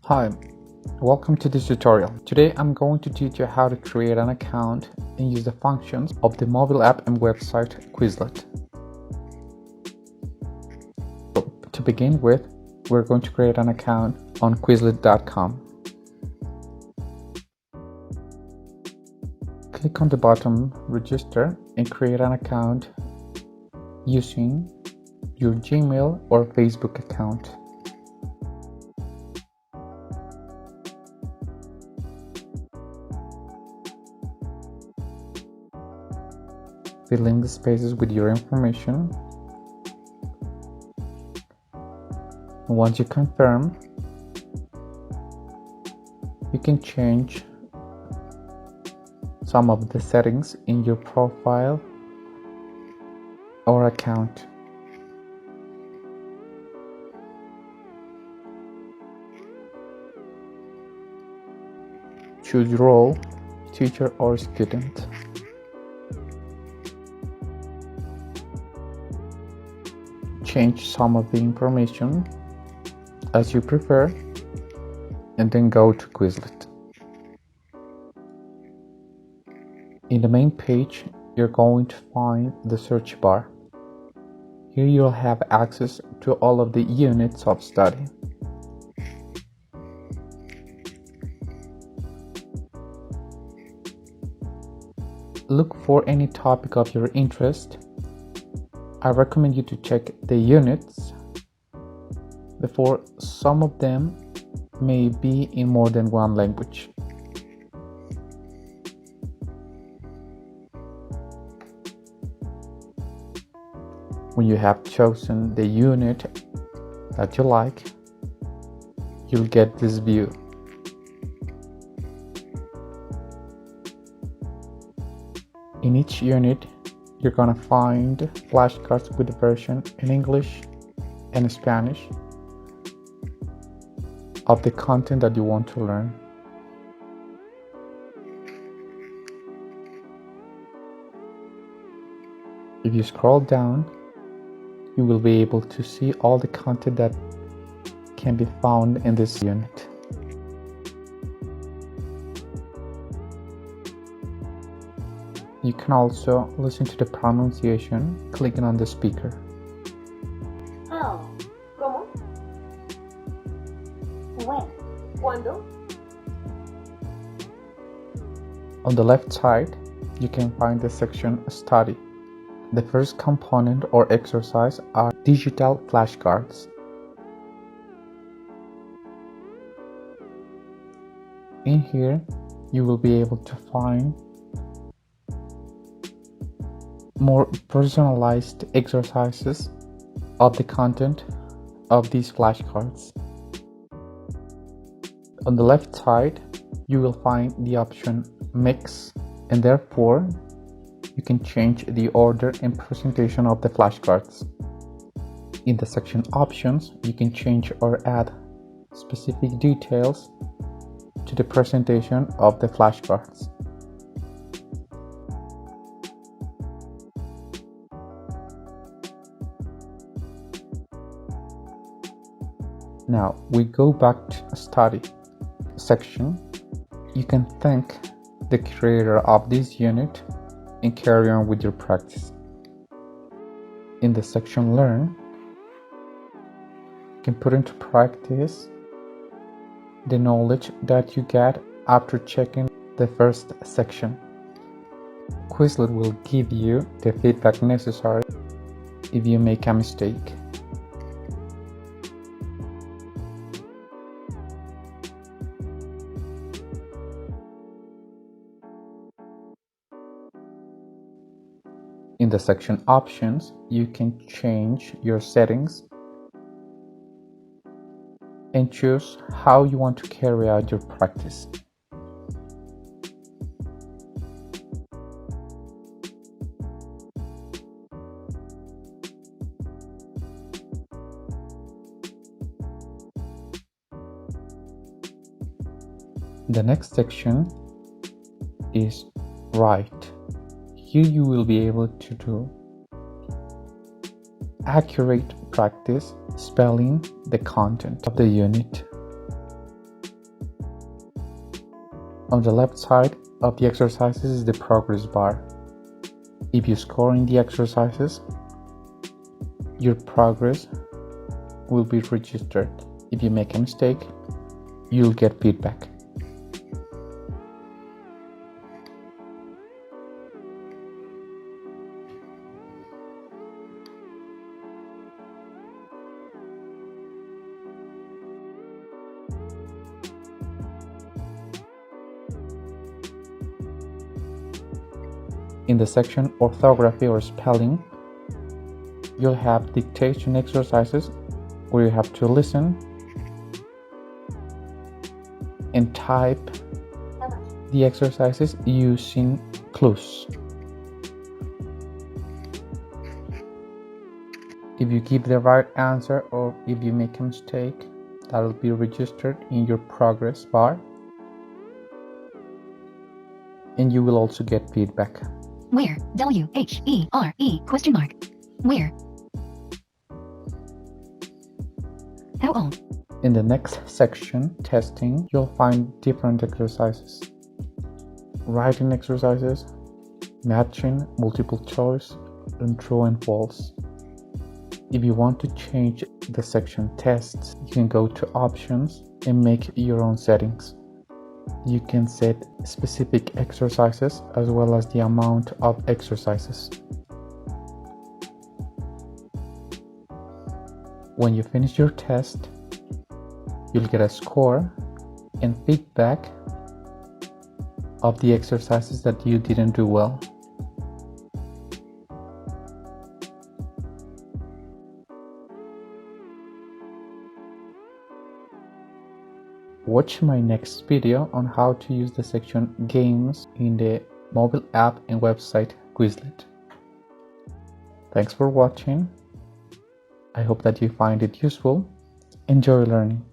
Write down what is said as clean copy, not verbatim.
Hi, welcome to this tutorial. Today I'm going to teach you how to create an account and use the functions of the mobile app and website Quizlet. So, to begin with, we're going to create an account on Quizlet.com. Click on the button Register and create an account using your Gmail or Facebook account. Fill in the spaces with your information. Once you confirm, you can change some of the settings in your profile or account. Choose role, teacher or student. Change some of the information as you prefer, and then go to Quizlet. In the main page, you're going to find the search bar. Here you'll have access to all of the units of study. Look for any topic of your interest. I recommend you to check the units before some of them may be in more than one language. When you have chosen the unit that you like, you'll get this view. In each unit, you're gonna find flashcards with the version in English and Spanish of the content that you want to learn. If you scroll down, you will be able to see all the content that can be found in this unit. You can also listen to the pronunciation clicking on the speaker. How? ¿Cómo? When? ¿Cuándo? On the left side, you can find the section Study. The first component or exercise are digital flashcards. In here, you will be able to find more personalized exercises of the content of these flashcards. On the left side, you will find the option Mix, and therefore you can change the order and presentation of the flashcards. In the section Options, you can change or add specific details to the presentation of the flashcards. Now we go back to Study section. You can thank the creator of this unit and carry on with your practice. In the section Learn, you can put into practice the knowledge that you get after checking the first section. Quizlet will give you the feedback necessary if you make a mistake. In the section Options, you can change your settings and choose how you want to carry out your practice. The next section is Write. Here you will be able to do accurate practice spelling the content of the unit. On the left side of the exercises is the progress bar. If you score in the exercises, your progress will be registered. If you make a mistake, you'll get feedback. In the section orthography or spelling, you'll have dictation exercises where you have to listen and type the exercises using clues. If you give the right answer or if you make a mistake, that will be registered in your progress bar, and you will also get feedback. Where? W-H-E-R-E question mark. Where? How old? In the next section, testing, you'll find different exercises. Writing exercises, matching, multiple choice, and true and false. If you want to change the section tests, you can go to options and make your own settings. You can set specific exercises as well as the amount of exercises. When you finish your test, you'll get a score and feedback of the exercises that you didn't do well. Watch my next video on how to use the section Games in the mobile app and website Quizlet. Thanks for watching. I hope that you find it useful. Enjoy learning.